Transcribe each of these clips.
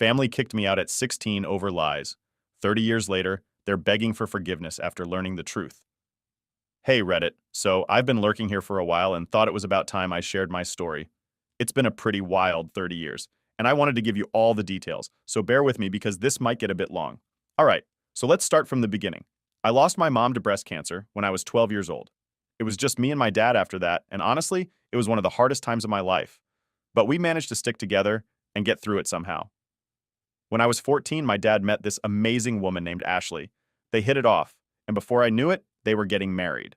Family kicked me out at 16 over lies. 30 years later, they're begging for forgiveness after learning the truth. Hey Reddit, so I've been lurking here for a while and thought it was about time I shared my story. It's been a pretty wild 30 years, and I wanted to give you all the details, so bear with me because this might get a bit long. Alright, so let's start from the beginning. I lost my mom to breast cancer when I was 12 years old. It was just me and my dad after that, and honestly, it was one of the hardest times of my life. But we managed to stick together and get through it somehow. When I was 14, my dad met this amazing woman named Ashley. They hit it off, and before I knew it, they were getting married.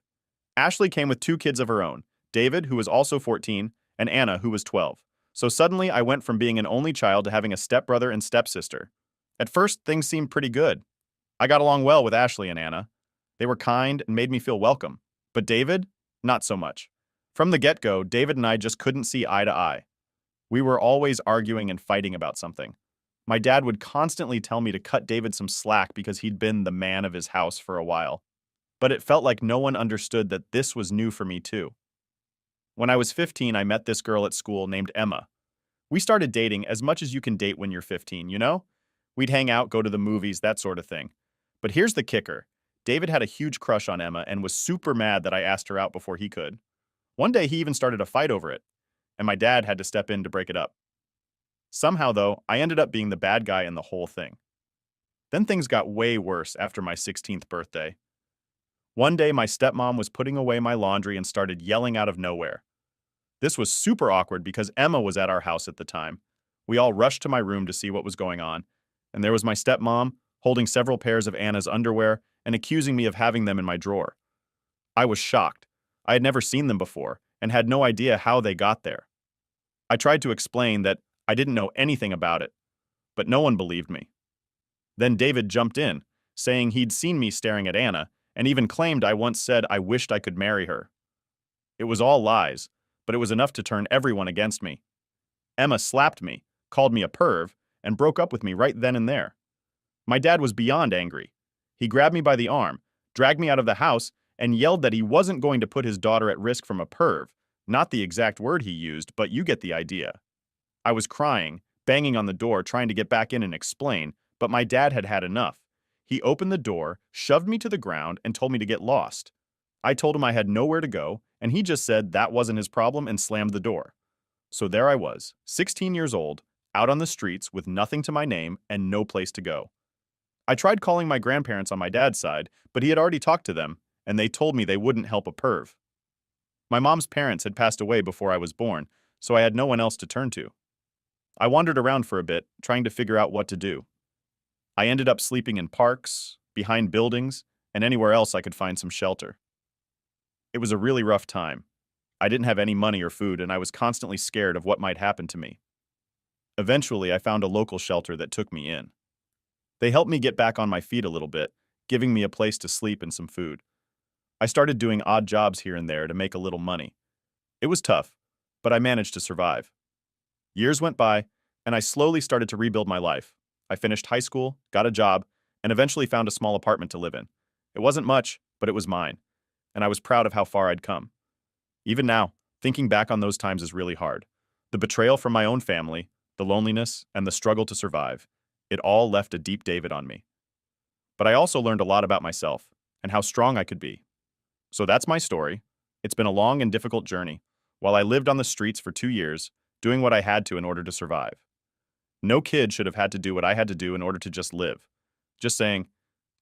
Ashley came with two kids of her own, David, who was also 14, and Anna, who was 12. So suddenly, I went from being an only child to having a stepbrother and stepsister. At first, things seemed pretty good. I got along well with Ashley and Anna. They were kind and made me feel welcome. But David? Not so much. From the get-go, David and I just couldn't see eye to eye. We were always arguing and fighting about something. My dad would constantly tell me to cut David some slack because he'd been the man of his house for a while. But it felt like no one understood that this was new for me too. When I was 15, I met this girl at school named Emma. We started dating as much as you can date when you're 15, you know? We'd hang out, go to the movies, that sort of thing. But here's the kicker. David had a huge crush on Emma and was super mad that I asked her out before he could. One day he even started a fight over it, and my dad had to step in to break it up. Somehow, though, I ended up being the bad guy in the whole thing. Then things got way worse after my 16th birthday. One day, my stepmom was putting away my laundry and started yelling out of nowhere. This was super awkward because Emma was at our house at the time. We all rushed to my room to see what was going on, and there was my stepmom holding several pairs of Anna's underwear and accusing me of having them in my drawer. I was shocked. I had never seen them before and had no idea how they got there. I tried to explain that I didn't know anything about it, but no one believed me. Then David jumped in, saying he'd seen me staring at Anna and even claimed I once said I wished I could marry her. It was all lies, but it was enough to turn everyone against me. Emma slapped me, called me a perv, and broke up with me right then and there. My dad was beyond angry. He grabbed me by the arm, dragged me out of the house, and yelled that he wasn't going to put his daughter at risk from a perv. Not the exact word he used, but you get the idea. I was crying, banging on the door, trying to get back in and explain, but my dad had had enough. He opened the door, shoved me to the ground, and told me to get lost. I told him I had nowhere to go, and he just said that wasn't his problem and slammed the door. So there I was, 16 years old, out on the streets with nothing to my name and no place to go. I tried calling my grandparents on my dad's side, but he had already talked to them, and they told me they wouldn't help a perv. My mom's parents had passed away before I was born, so I had no one else to turn to. I wandered around for a bit, trying to figure out what to do. I ended up sleeping in parks, behind buildings, and anywhere else I could find some shelter. It was a really rough time. I didn't have any money or food, and I was constantly scared of what might happen to me. Eventually, I found a local shelter that took me in. They helped me get back on my feet a little bit, giving me a place to sleep and some food. I started doing odd jobs here and there to make a little money. It was tough, but I managed to survive. Years went by, and I slowly started to rebuild my life. I finished high school, got a job, and eventually found a small apartment to live in. It wasn't much, but it was mine, and I was proud of how far I'd come. Even now, thinking back on those times is really hard. The betrayal from my own family, the loneliness, and the struggle to survive, it all left a deep David on me. But I also learned a lot about myself and how strong I could be. So that's my story. It's been a long and difficult journey, while I lived on the streets for 2 years, doing what I had to in order to survive. No kid should have had to do what I had to do in order to just live. Just saying,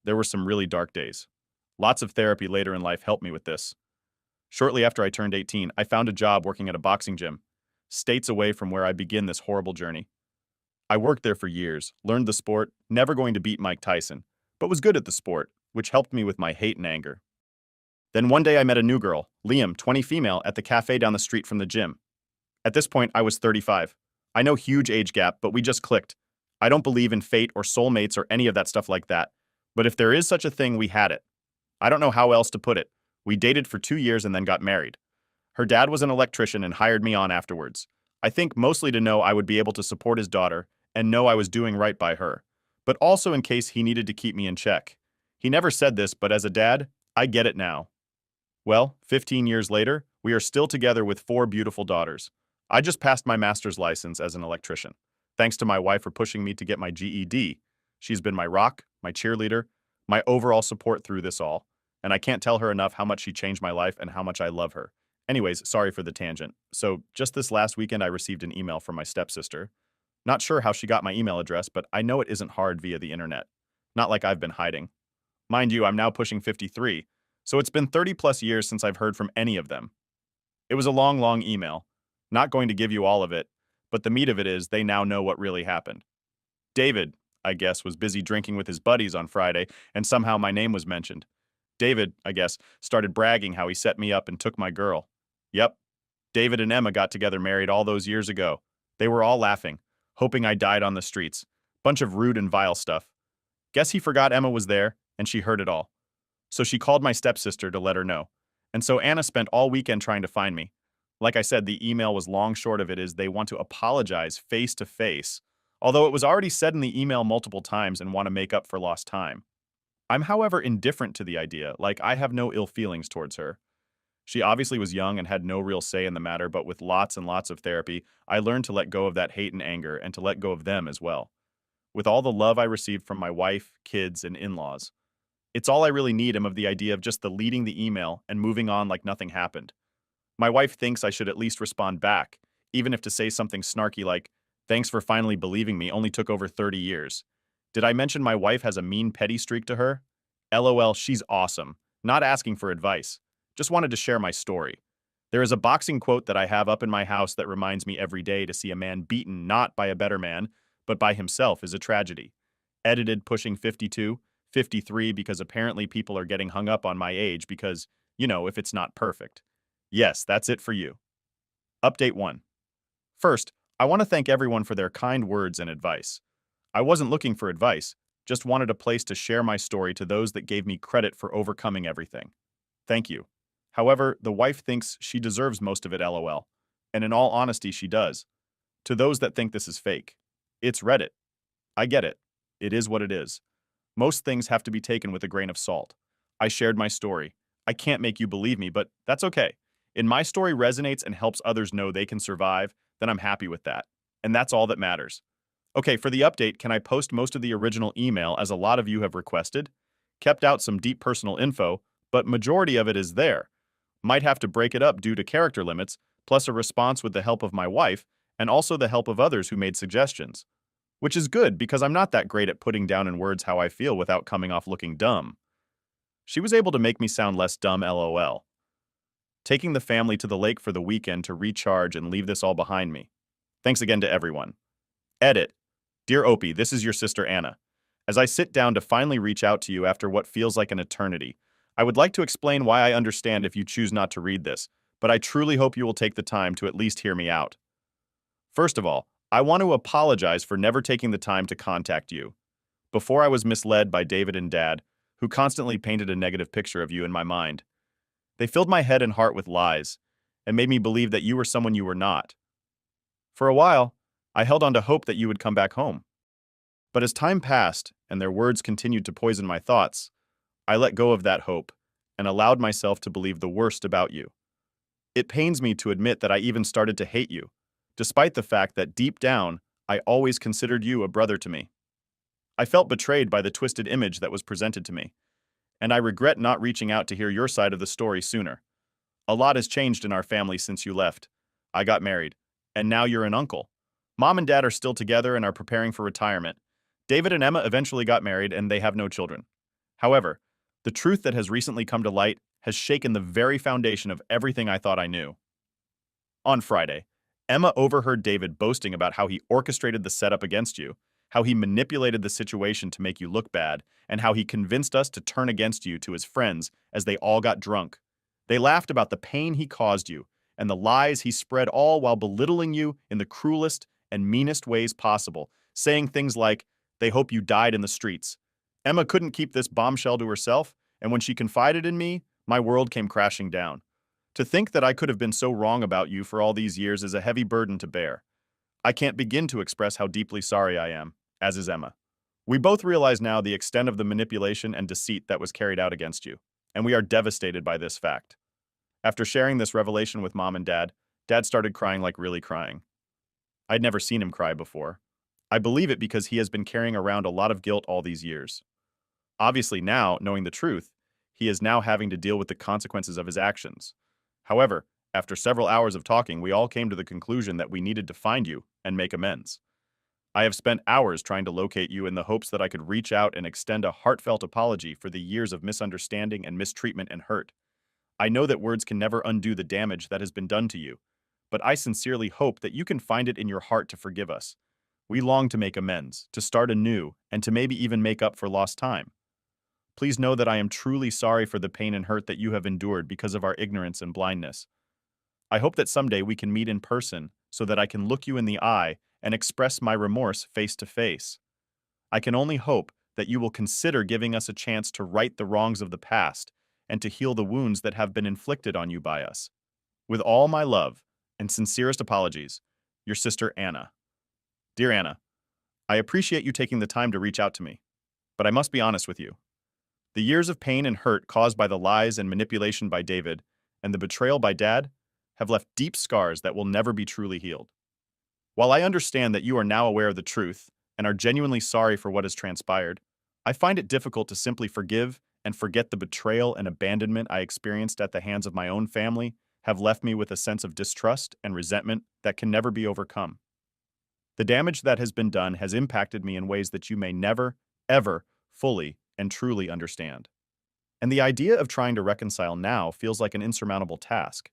there were some really dark days. Lots of therapy later in life helped me with this. Shortly after I turned 18, I found a job working at a boxing gym, states away from where I began this horrible journey. I worked there for years, learned the sport, never going to beat Mike Tyson, but was good at the sport, which helped me with my hate and anger. Then one day I met a new girl, Liam, 20 female, at the cafe down the street from the gym. At this point, I was 35. I know huge age gap, but we just clicked. I don't believe in fate or soulmates or any of that stuff like that. But if there is such a thing, we had it. I don't know how else to put it. We dated for 2 years and then got married. Her dad was an electrician and hired me on afterwards. I think mostly to know I would be able to support his daughter and know I was doing right by her, but also in case he needed to keep me in check. He never said this, but as a dad, I get it now. Well, 15 years later, we are still together with 4 beautiful daughters. I just passed my master's license as an electrician. Thanks to my wife for pushing me to get my GED. She's been my rock, my cheerleader, my overall support through this all, and I can't tell her enough how much she changed my life and how much I love her. Anyways, sorry for the tangent. So, just this last weekend, I received an email from my stepsister. Not sure how she got my email address, but I know it isn't hard via the internet. Not like I've been hiding. Mind you, I'm now pushing 53, so it's been 30 plus years since I've heard from any of them. It was a long, long email. Not going to give you all of it, but the meat of it is they now know what really happened. David, I guess, was busy drinking with his buddies on Friday, and somehow my name was mentioned. David, I guess, started bragging how he set me up and took my girl. Yep, David and Emma got together married all those years ago. They were all laughing, hoping I died on the streets. Bunch of rude and vile stuff. Guess he forgot Emma was there, and she heard it all. So she called my stepsister to let her know. And so Anna spent all weekend trying to find me. Like I said, the email was long short of it is they want to apologize face to face, although it was already said in the email multiple times and want to make up for lost time. I'm, however, indifferent to the idea, like I have no ill feelings towards her. She obviously was young and had no real say in the matter, but with lots and lots of therapy, I learned to let go of that hate and anger and to let go of them as well. With all the love I received from my wife, kids, and in-laws. It's all I really need am of the idea of just deleting the email and moving on like nothing happened. My wife thinks I should at least respond back, even if to say something snarky like, "Thanks for finally believing me, only took over 30 years. Did I mention my wife has a mean petty streak to her? LOL, she's awesome. Not asking for advice. Just wanted to share my story. There is a boxing quote that I have up in my house that reminds me every day to see a man beaten not by a better man, but by himself is a tragedy. Edited pushing 52, 53 because apparently people are getting hung up on my age because, if it's not perfect. Yes, that's it for you. Update 1. First, I want to thank everyone for their kind words and advice. I wasn't looking for advice, just wanted a place to share my story to those that gave me credit for overcoming everything. Thank you. However, the wife thinks she deserves most of it, lol. And in all honesty, she does. To those that think this is fake, it's Reddit. I get it. It is what it is. Most things have to be taken with a grain of salt. I shared my story. I can't make you believe me, but that's okay. And my story resonates and helps others know they can survive, then I'm happy with that. And that's all that matters. Okay, for the update, can I post most of the original email as a lot of you have requested? Kept out some deep personal info, but majority of it is there. Might have to break it up due to character limits, plus a response with the help of my wife, and also the help of others who made suggestions. Which is good because I'm not that great at putting down in words how I feel without coming off looking dumb. She was able to make me sound less dumb, lol. Taking the family to the lake for the weekend to recharge and leave this all behind me. Thanks again to everyone. Edit. Dear Opie, this is your sister Anna. As I sit down to finally reach out to you after what feels like an eternity, I would like to explain why I understand if you choose not to read this, but I truly hope you will take the time to at least hear me out. First of all, I want to apologize for never taking the time to contact you. Before I was misled by David and Dad, who constantly painted a negative picture of you in my mind. They filled my head and heart with lies, and made me believe that you were someone you were not. For a while, I held on to hope that you would come back home. But as time passed, and their words continued to poison my thoughts, I let go of that hope, and allowed myself to believe the worst about you. It pains me to admit that I even started to hate you, despite the fact that deep down, I always considered you a brother to me. I felt betrayed by the twisted image that was presented to me, and I regret not reaching out to hear your side of the story sooner. A lot has changed in our family since you left. I got married, and now you're an uncle. Mom and Dad are still together and are preparing for retirement. David and Emma eventually got married and they have no children. However, the truth that has recently come to light has shaken the very foundation of everything I thought I knew. On Friday, Emma overheard David boasting about how he orchestrated the setup against you, how he manipulated the situation to make you look bad, and how he convinced us to turn against you to his friends as they all got drunk. They laughed about the pain he caused you and the lies he spread, all while belittling you in the cruelest and meanest ways possible, saying things like, "They hope you died in the streets." Emma couldn't keep this bombshell to herself, and when she confided in me, my world came crashing down. To think that I could have been so wrong about you for all these years is a heavy burden to bear. I can't begin to express how deeply sorry I am, as is Emma. We both realize now the extent of the manipulation and deceit that was carried out against you, and we are devastated by this fact. After sharing this revelation with Mom and Dad, Dad started crying like really crying. I'd never seen him cry before. I believe it because he has been carrying around a lot of guilt all these years. Obviously now, knowing the truth, he is now having to deal with the consequences of his actions. However, after several hours of talking, we all came to the conclusion that we needed to find you and make amends. I have spent hours trying to locate you in the hopes that I could reach out and extend a heartfelt apology for the years of misunderstanding and mistreatment and hurt. I know that words can never undo the damage that has been done to you, but I sincerely hope that you can find it in your heart to forgive us. We long to make amends, to start anew, and to maybe even make up for lost time. Please know that I am truly sorry for the pain and hurt that you have endured because of our ignorance and blindness. I hope that someday we can meet in person so that I can look you in the eye and express my remorse face to face. I can only hope that you will consider giving us a chance to right the wrongs of the past and to heal the wounds that have been inflicted on you by us. With all my love and sincerest apologies, your sister Anna. Dear Anna, I appreciate you taking the time to reach out to me, but I must be honest with you. The years of pain and hurt caused by the lies and manipulation by David and the betrayal by Dad have left deep scars that will never be truly healed. While I understand that you are now aware of the truth and are genuinely sorry for what has transpired, I find it difficult to simply forgive and forget the betrayal and abandonment I experienced at the hands of my own family have left me with a sense of distrust and resentment that can never be overcome. The damage that has been done has impacted me in ways that you may never, ever fully and truly understand. And the idea of trying to reconcile now feels like an insurmountable task.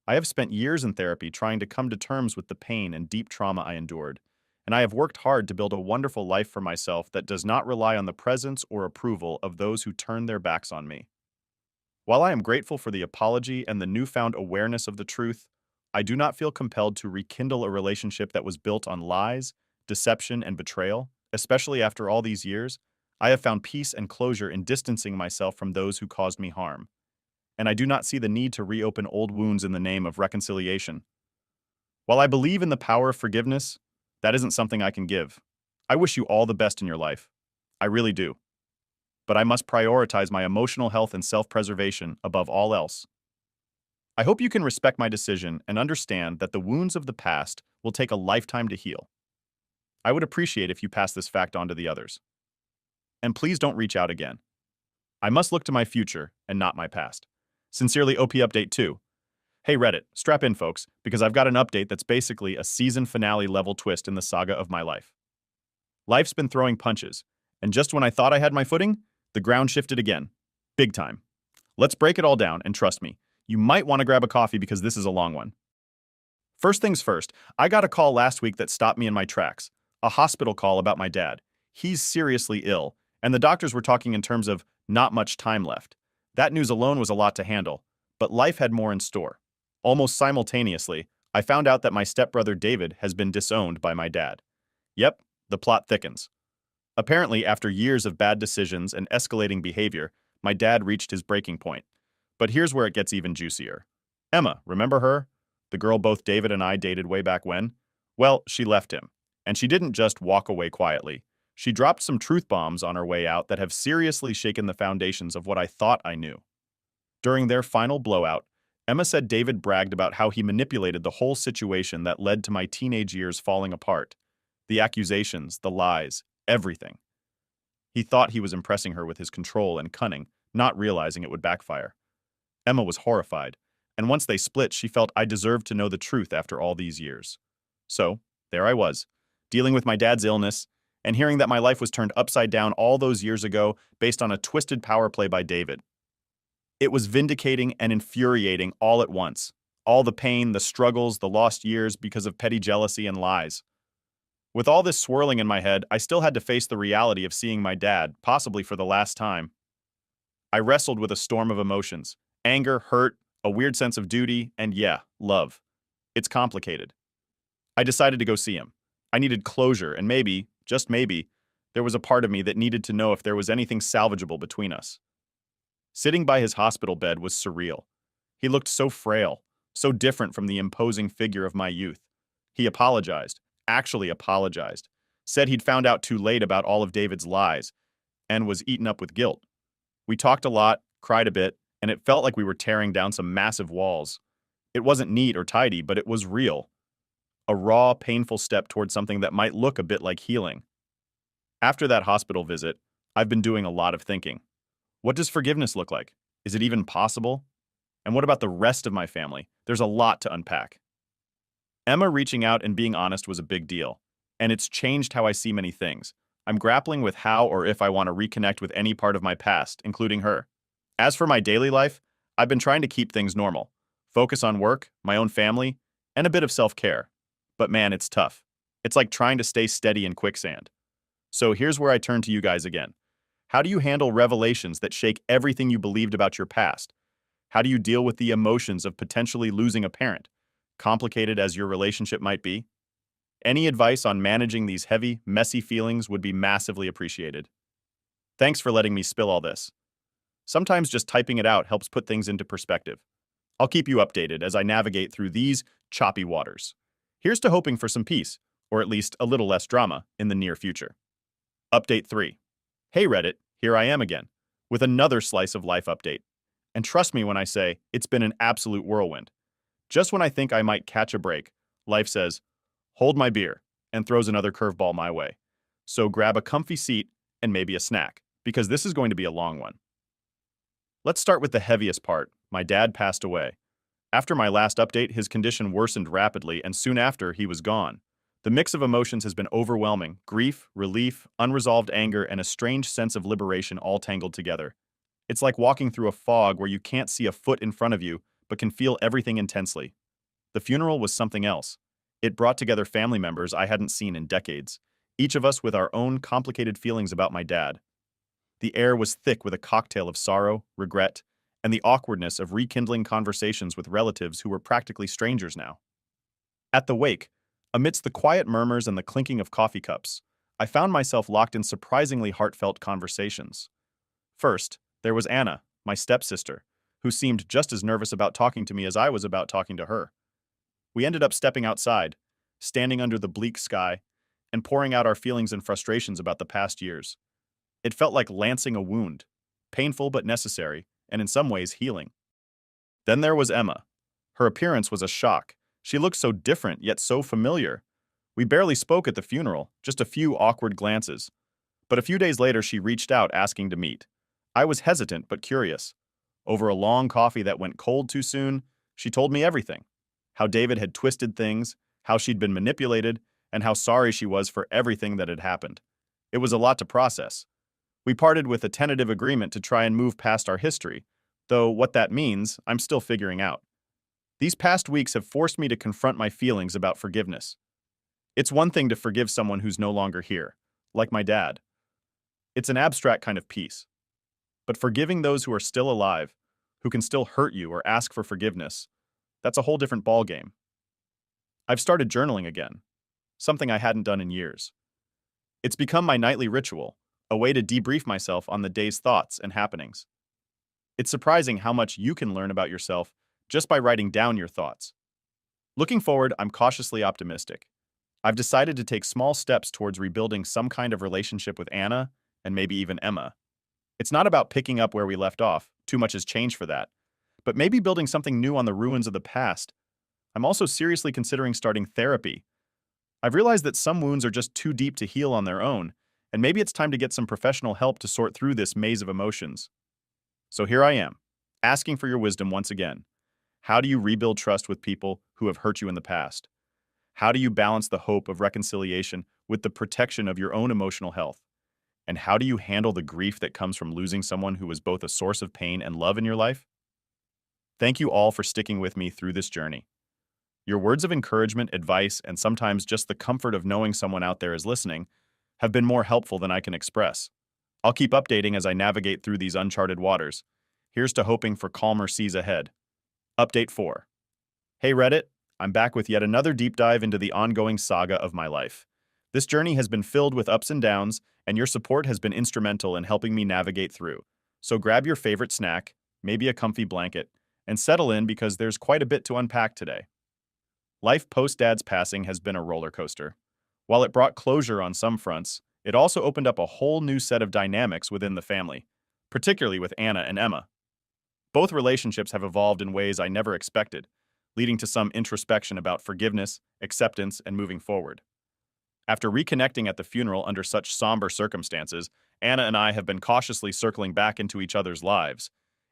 I have spent years in therapy trying to come to terms with the pain and deep trauma I endured, and I have worked hard to build a wonderful life for myself that does not rely on the presence or approval of those who turn their backs on me. While I am grateful for the apology and the newfound awareness of the truth, I do not feel compelled to rekindle a relationship that was built on lies, deception, and betrayal. Especially after all these years, I have found peace and closure in distancing myself from those who caused me harm, and I do not see the need to reopen old wounds in the name of reconciliation. While I believe in the power of forgiveness, that isn't something I can give. I wish you all the best in your life. I really do. But I must prioritize my emotional health and self-preservation above all else. I hope you can respect my decision and understand that the wounds of the past will take a lifetime to heal. I would appreciate if you pass this fact on to the others. And please don't reach out again. I must look to my future and not my past. Sincerely, OP Update 2. Hey Reddit, strap in folks, because I've got an update that's basically a season finale level twist in the saga of my life. Life's been throwing punches, and just when I thought I had my footing, the ground shifted again. Big time. Let's break it all down, and trust me, you might want to grab a coffee because this is a long one. First things first, I got a call last week that stopped me in my tracks. A hospital call about my dad. He's seriously ill, and the doctors were talking in terms of not much time left. That news alone was a lot to handle, but life had more in store. Almost simultaneously, I found out that my stepbrother David has been disowned by my dad. Yep, the plot thickens. Apparently, after years of bad decisions and escalating behavior, my dad reached his breaking point. But here's where it gets even juicier. Emma, remember her? The girl both David and I dated way back when? Well, she left him. And she didn't just walk away quietly. She dropped some truth bombs on her way out that have seriously shaken the foundations of what I thought I knew. During their final blowout, Emma said David bragged about how he manipulated the whole situation that led to my teenage years falling apart. The accusations, the lies, everything. He thought he was impressing her with his control and cunning, not realizing it would backfire. Emma was horrified, and once they split, she felt I deserved to know the truth after all these years. So, there I was, dealing with my dad's illness, and hearing that my life was turned upside down all those years ago based on a twisted power play by David. It was vindicating and infuriating all at once. All the pain, the struggles, the lost years because of petty jealousy and lies. With all this swirling in my head, I still had to face the reality of seeing my dad, possibly for the last time. I wrestled with a storm of emotions. Anger, hurt, a weird sense of duty, and yeah, love. It's complicated. I decided to go see him. I needed closure, and maybe, just maybe, there was a part of me that needed to know if there was anything salvageable between us. Sitting by his hospital bed was surreal. He looked so frail, so different from the imposing figure of my youth. He apologized, actually apologized, said he'd found out too late about all of David's lies, and was eaten up with guilt. We talked a lot, cried a bit, and it felt like we were tearing down some massive walls. It wasn't neat or tidy, but it was real. a raw, painful step towards something that might look a bit like healing. After that hospital visit, I've been doing a lot of thinking. What does forgiveness look like? Is it even possible? And what about the rest of my family? There's a lot to unpack. Emma reaching out and being honest was a big deal, and it's changed how I see many things. I'm grappling with how or if I want to reconnect with any part of my past, including her. As for my daily life, I've been trying to keep things normal, focus on work, my own family, and a bit of self-care. But man, it's tough. It's like trying to stay steady in quicksand. So here's where I turn to you guys again. How do you handle revelations that shake everything you believed about your past? How do you deal with the emotions of potentially losing a parent, complicated as your relationship might be? Any advice on managing these heavy, messy feelings would be massively appreciated. Thanks for letting me spill all this. Sometimes just typing it out helps put things into perspective. I'll keep you updated as I navigate through these choppy waters. Here's to hoping for some peace, or at least a little less drama, in the near future. Update 3. Hey Reddit, here I am again, with another slice of life update. And trust me when I say, it's been an absolute whirlwind. Just when I think I might catch a break, life says, hold my beer, and throws another curveball my way. So grab a comfy seat and maybe a snack, because this is going to be a long one. Let's start with the heaviest part. My dad passed away. After my last update, his condition worsened rapidly, and soon after, he was gone. The mix of emotions has been overwhelming: grief, relief, unresolved anger, and a strange sense of liberation all tangled together. It's like walking through a fog where you can't see a foot in front of you, but can feel everything intensely. The funeral was something else. It brought together family members I hadn't seen in decades, each of us with our own complicated feelings about my dad. The air was thick with a cocktail of sorrow, regret, and the awkwardness of rekindling conversations with relatives who were practically strangers now. At the wake, amidst the quiet murmurs and the clinking of coffee cups, I found myself locked in surprisingly heartfelt conversations. First, there was Anna, my stepsister, who seemed just as nervous about talking to me as I was about talking to her. We ended up stepping outside, standing under the bleak sky, and pouring out our feelings and frustrations about the past years. It felt like lancing a wound, painful but necessary, and in some ways healing. Then there was Emma. Her appearance was a shock. She looked so different, yet so familiar. We barely spoke at the funeral, just a few awkward glances. But a few days later, she reached out asking to meet. I was hesitant but curious. Over a long coffee that went cold too soon, she told me everything. How David had twisted things, how she'd been manipulated, and how sorry she was for everything that had happened. It was a lot to process. We parted with a tentative agreement to try and move past our history, though what that means, I'm still figuring out. These past weeks have forced me to confront my feelings about forgiveness. It's one thing to forgive someone who's no longer here, like my dad. It's an abstract kind of peace. But forgiving those who are still alive, who can still hurt you or ask for forgiveness, that's a whole different ballgame. I've started journaling again, something I hadn't done in years. It's become my nightly ritual, a way to debrief myself on the day's thoughts and happenings. It's surprising how much you can learn about yourself just by writing down your thoughts. Looking forward, I'm cautiously optimistic. I've decided to take small steps towards rebuilding some kind of relationship with Anna and maybe even Emma. It's not about picking up where we left off, too much has changed for that, but maybe building something new on the ruins of the past. I'm also seriously considering starting therapy. I've realized that some wounds are just too deep to heal on their own, and maybe it's time to get some professional help to sort through this maze of emotions. So here I am, asking for your wisdom once again. How do you rebuild trust with people who have hurt you in the past? How do you balance the hope of reconciliation with the protection of your own emotional health? And how do you handle the grief that comes from losing someone who was both a source of pain and love in your life? Thank you all for sticking with me through this journey. Your words of encouragement, advice, and sometimes just the comfort of knowing someone out there is listening have been more helpful than I can express. I'll keep updating as I navigate through these uncharted waters. Here's to hoping for calmer seas ahead. Update 4. Hey Reddit, I'm back with yet another deep dive into the ongoing saga of my life. This journey has been filled with ups and downs, and your support has been instrumental in helping me navigate through. So grab your favorite snack, maybe a comfy blanket, and settle in because there's quite a bit to unpack today. Life post-Dad's passing has been a roller coaster. While it brought closure on some fronts, it also opened up a whole new set of dynamics within the family, particularly with Anna and Emma. Both relationships have evolved in ways I never expected, leading to some introspection about forgiveness, acceptance, and moving forward. After reconnecting at the funeral under such somber circumstances, Anna and I have been cautiously circling back into each other's lives.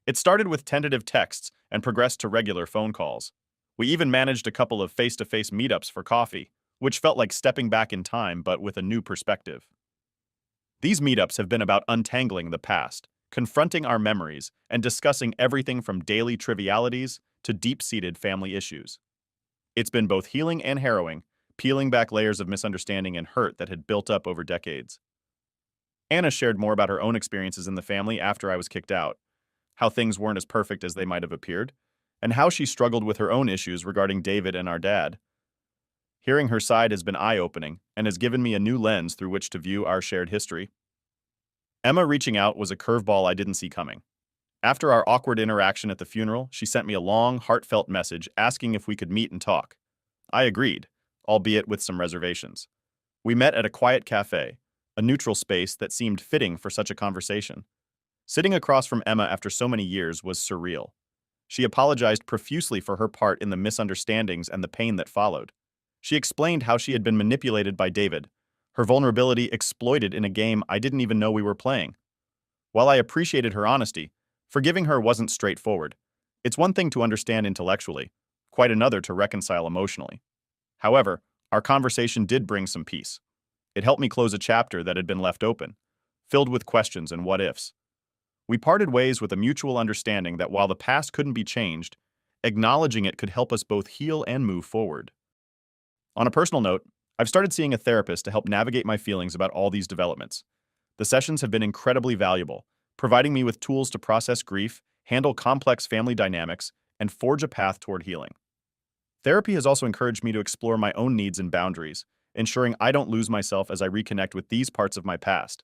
It started with tentative texts and progressed to regular phone calls. We even managed a couple of face-to-face meetups for coffee, which felt like stepping back in time but with a new perspective. These meetups have been about untangling the past, confronting our memories, and discussing everything from daily trivialities to deep-seated family issues. It's been both healing and harrowing, peeling back layers of misunderstanding and hurt that had built up over decades. Anna shared more about her own experiences in the family after I was kicked out, how things weren't as perfect as they might have appeared, and how she struggled with her own issues regarding David and our dad. Hearing her side has been eye-opening and has given me a new lens through which to view our shared history. Emma reaching out was a curveball I didn't see coming. After our awkward interaction at the funeral, she sent me a long, heartfelt message asking if we could meet and talk. I agreed, albeit with some reservations. We met at a quiet cafe, a neutral space that seemed fitting for such a conversation. Sitting across from Emma after so many years was surreal. She apologized profusely for her part in the misunderstandings and the pain that followed. She explained how she had been manipulated by David, her vulnerability exploited in a game I didn't even know we were playing. While I appreciated her honesty, forgiving her wasn't straightforward. It's one thing to understand intellectually, quite another to reconcile emotionally. However, our conversation did bring some peace. It helped me close a chapter that had been left open, filled with questions and what-ifs. We parted ways with a mutual understanding that while the past couldn't be changed, acknowledging it could help us both heal and move forward. On a personal note, I've started seeing a therapist to help navigate my feelings about all these developments. The sessions have been incredibly valuable, providing me with tools to process grief, handle complex family dynamics, and forge a path toward healing. Therapy has also encouraged me to explore my own needs and boundaries, ensuring I don't lose myself as I reconnect with these parts of my past.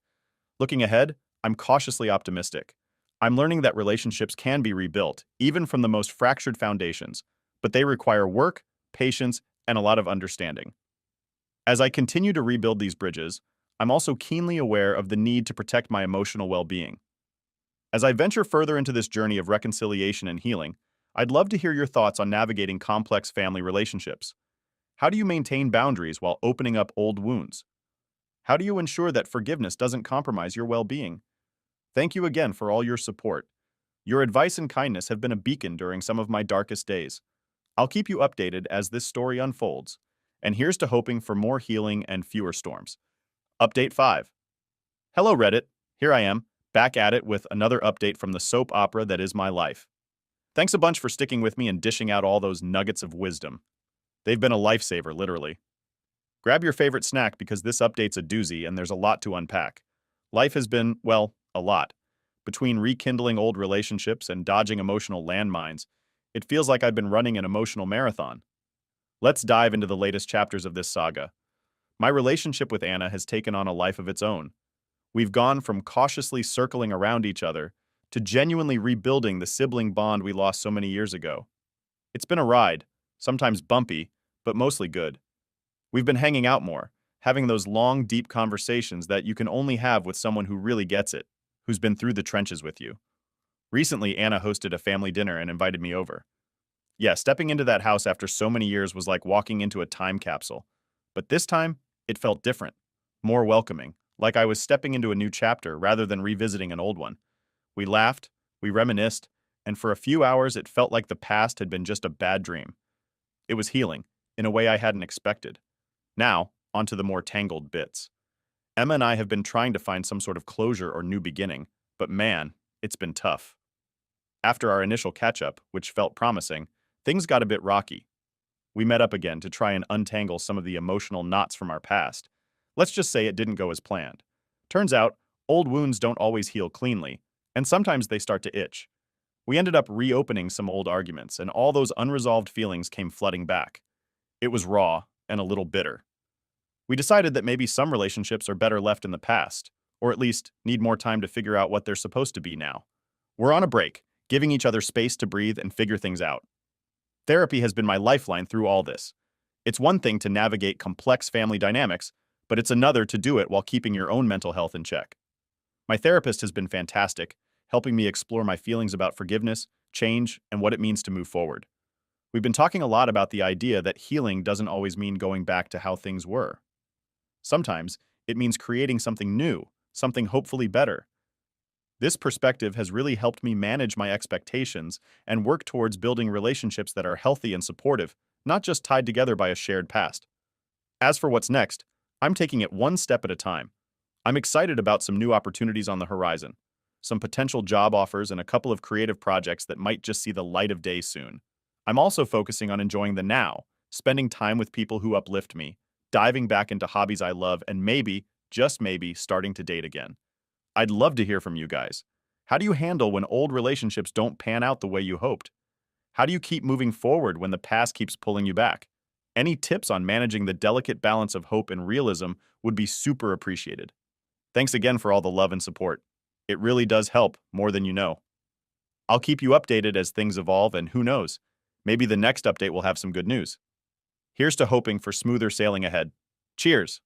Looking ahead, I'm cautiously optimistic. I'm learning that relationships can be rebuilt, even from the most fractured foundations, but they require work, patience, and a lot of understanding. As I continue to rebuild these bridges, I'm also keenly aware of the need to protect my emotional well-being. As I venture further into this journey of reconciliation and healing, I'd love to hear your thoughts on navigating complex family relationships. How do you maintain boundaries while opening up old wounds? How do you ensure that forgiveness doesn't compromise your well-being? Thank you again for all your support. Your advice and kindness have been a beacon during some of my darkest days. I'll keep you updated as this story unfolds. And here's to hoping for more healing and fewer storms. Update 5. Hello Reddit, here I am, back at it with another update from the soap opera that is my life. Thanks a bunch for sticking with me and dishing out all those nuggets of wisdom. They've been a lifesaver, literally. Grab your favorite snack because this update's a doozy and there's a lot to unpack. Life has been, well, a lot. Between rekindling old relationships and dodging emotional landmines, it feels like I've been running an emotional marathon. Let's dive into the latest chapters of this saga. My relationship with Anna has taken on a life of its own. We've gone from cautiously circling around each other to genuinely rebuilding the sibling bond we lost so many years ago. It's been a ride, sometimes bumpy, but mostly good. We've been hanging out more, having those long, deep conversations that you can only have with someone who really gets it, who's been through the trenches with you. Recently, Anna hosted a family dinner and invited me over. Yeah, stepping into that house after so many years was like walking into a time capsule. But this time, it felt different, more welcoming, like I was stepping into a new chapter rather than revisiting an old one. We laughed, we reminisced, and for a few hours it felt like the past had been just a bad dream. It was healing, in a way I hadn't expected. Now, onto the more tangled bits. Emma and I have been trying to find some sort of closure or new beginning, but man, it's been tough. After our initial catch-up, which felt promising, things got a bit rocky. We met up again to try and untangle some of the emotional knots from our past. Let's just say it didn't go as planned. Turns out, old wounds don't always heal cleanly, and sometimes they start to itch. We ended up reopening some old arguments, and all those unresolved feelings came flooding back. It was raw and a little bitter. We decided that maybe some relationships are better left in the past, or at least need more time to figure out what they're supposed to be now. We're on a break, giving each other space to breathe and figure things out. Therapy has been my lifeline through all this. It's one thing to navigate complex family dynamics, but it's another to do it while keeping your own mental health in check. My therapist has been fantastic, helping me explore my feelings about forgiveness, change, and what it means to move forward. We've been talking a lot about the idea that healing doesn't always mean going back to how things were. Sometimes it means creating something new, something hopefully better. This perspective has really helped me manage my expectations and work towards building relationships that are healthy and supportive, not just tied together by a shared past. As for what's next, I'm taking it one step at a time. I'm excited about some new opportunities on the horizon, some potential job offers, and a couple of creative projects that might just see the light of day soon. I'm also focusing on enjoying the now, spending time with people who uplift me, diving back into hobbies I love, and maybe, just maybe, starting to date again. I'd love to hear from you guys. How do you handle when old relationships don't pan out the way you hoped? How do you keep moving forward when the past keeps pulling you back? Any tips on managing the delicate balance of hope and realism would be super appreciated. Thanks again for all the love and support. It really does help, more than you know. I'll keep you updated as things evolve, and who knows, maybe the next update will have some good news. Here's to hoping for smoother sailing ahead. Cheers!